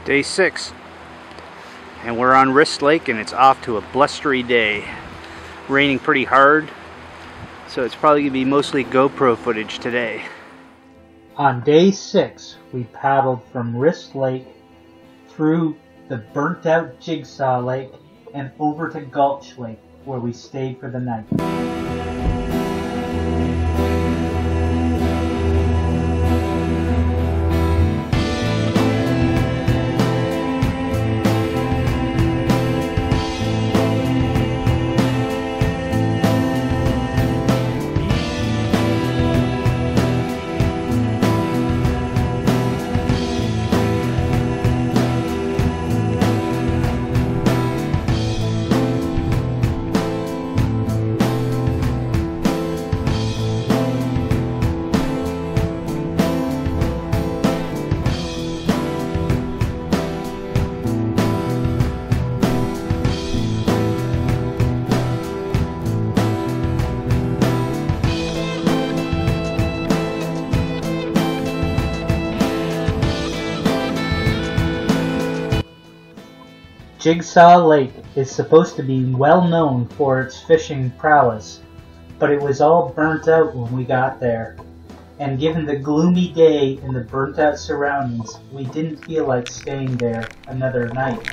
Day 6, and we're on Wrist Lake, and it's off to a blustery day. Raining pretty hard, so it's probably going to be mostly GoPro footage today. On day 6, we paddled from Wrist Lake through the burnt out Jigsaw Lake and over to Gulch Lake, where we stayed for the night. Jigsaw Lake is supposed to be well known for its fishing prowess, but it was all burnt out when we got there. And given the gloomy day and the burnt out surroundings, we didn't feel like staying there another night.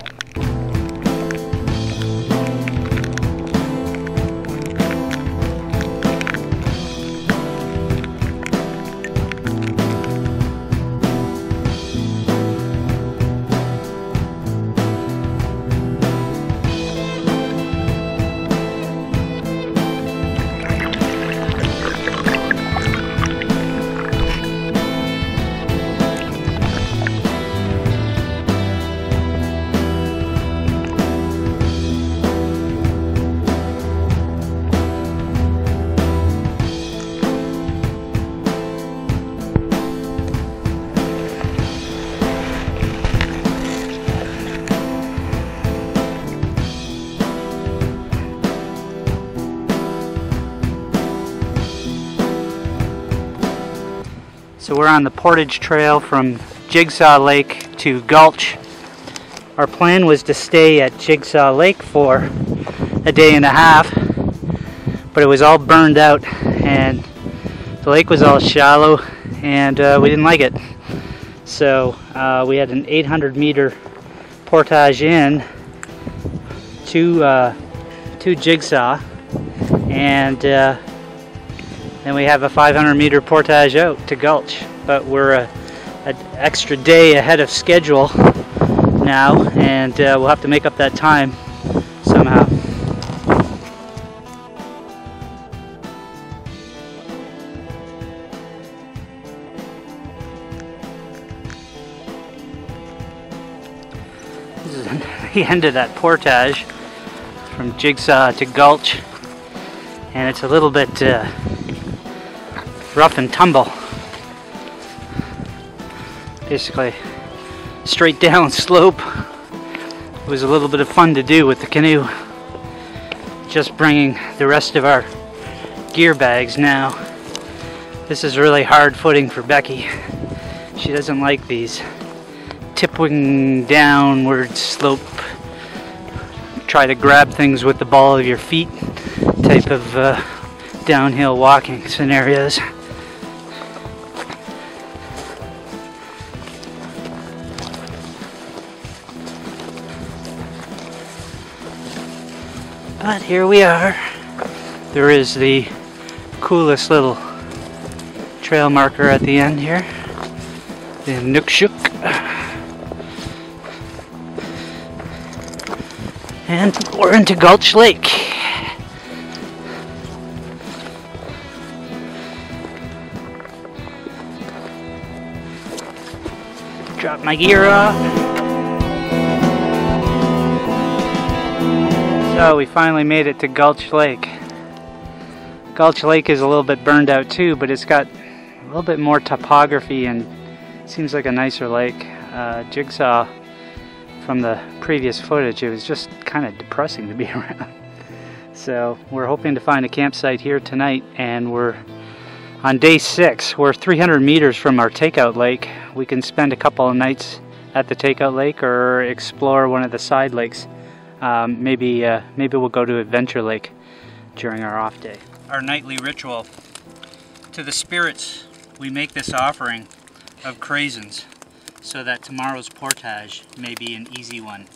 So we're on the Portage Trail from Jigsaw Lake to Gulch. Our plan was to stay at Jigsaw Lake for a day and a half, but it was all burned out and the lake was all shallow and we didn't like it. So we had an 800-meter portage in to Jigsaw, and then we have a 500-meter portage out to Gulch, but we're an extra day ahead of schedule now, and we'll have to make up that time somehow. This is the end of that portage from Jigsaw to Gulch, and it's a little bit rough and tumble. Basically straight down slope. It was a little bit of fun to do with the canoe. Just bringing the rest of our gear bags now. This is really hard footing for Becky. She doesn't like these tipping downward slope, try to grab things with the ball of your feet type of downhill walking scenarios. But here we are. There is the coolest little trail marker at the end here, the Nookshook. And we're into Gulch Lake. Drop my gear off. So we finally made it to Gulch Lake. Gulch Lake is a little bit burned out too, but it's got a little bit more topography and seems like a nicer lake. Jigsaw, from the previous footage, it was just kind of depressing to be around. So we're hoping to find a campsite here tonight, and we're on day 6. We're 300 meters from our takeout lake. We can spend a couple of nights at the takeout lake or explore one of the side lakes. Maybe we'll go to Adventure Lake during our off day. Our nightly ritual. To the spirits, we make this offering of craisins so that tomorrow's portage may be an easy one.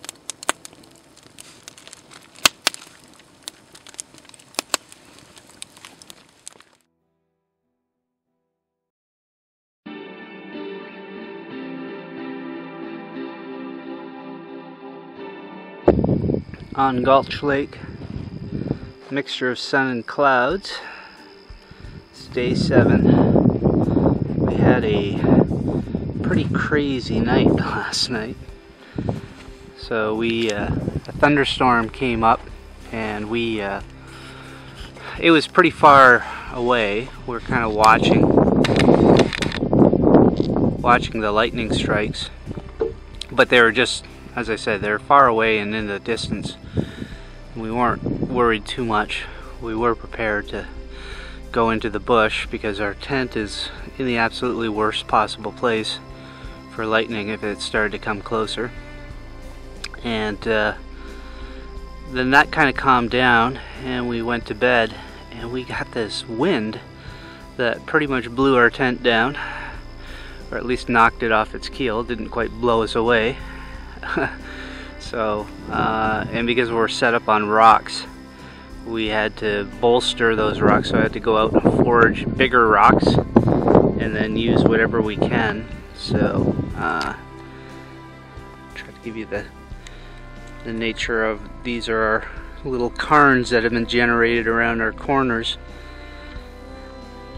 On Gulch Lake, mixture of sun and clouds. It's day 7. We had a pretty crazy night last night. So a thunderstorm came up, and it was pretty far away. We're kind of watching the lightning strikes, but they were just, as I said, they're far away and in the distance. We weren't worried too much. We were prepared to go into the bush because our tent is in the absolutely worst possible place for lightning if it started to come closer. And then that kind of calmed down and we went to bed, and we got this wind that pretty much blew our tent down, or at least knocked it off its keel. It didn't quite blow us away. So, and because we're set up on rocks, we had to bolster those rocks, so I had to go out and forage bigger rocks and then use whatever we can. So, try to give you the nature of, these are our little cairns that have been generated around our corners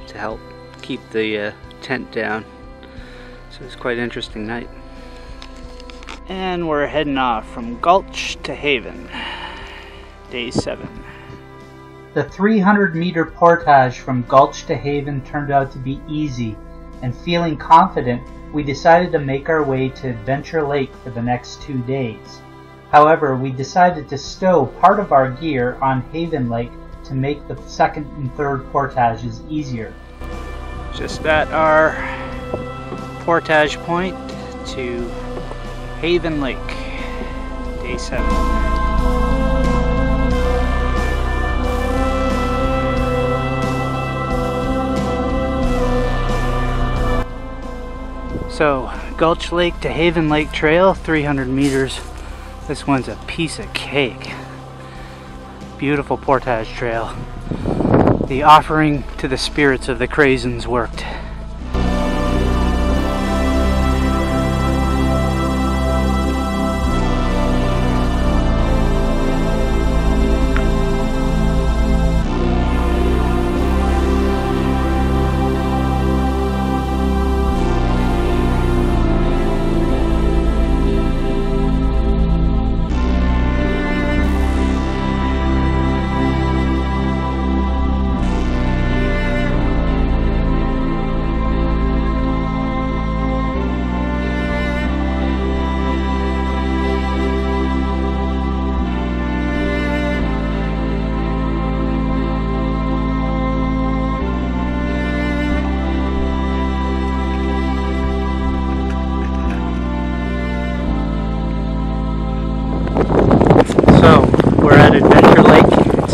to help keep the tent down. So it's quite an interesting night. And we're heading off from Gulch to Haven, day 7. The 300-meter portage from Gulch to Haven turned out to be easy, and feeling confident, we decided to make our way to Adventure Lake for the next 2 days. However, we decided to stow part of our gear on Haven Lake to make the second and third portages easier. Just at our portage point to Haven Lake, day 7. So, Gulch Lake to Haven Lake Trail, 300 meters. This one's a piece of cake. Beautiful portage trail. The offering to the spirits of the craisins worked.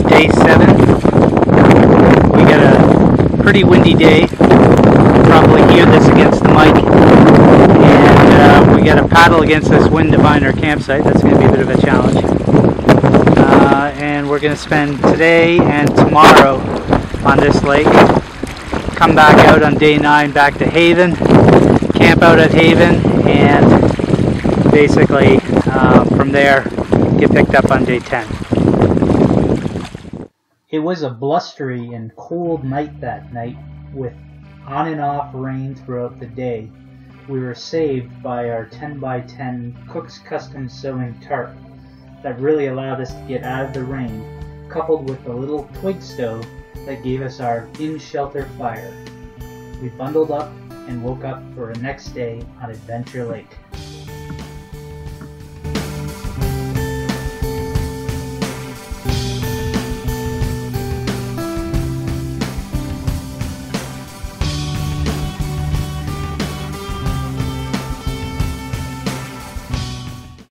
Day 7. We got a pretty windy day. Probably hear this against the mic. And we got to paddle against this wind to find our campsite. That's going to be a bit of a challenge. And we're going to spend today and tomorrow on this lake. Come back out on day 9 back to Haven. Camp out at Haven. And basically from there get picked up on day 10. It was a blustery and cold night that night, with on and off rain throughout the day. We were saved by our 10x10 Cook's Custom Sewing tarp that really allowed us to get out of the rain, coupled with the little twig stove that gave us our in-shelter fire. We bundled up and woke up for a next day on Adventure Lake.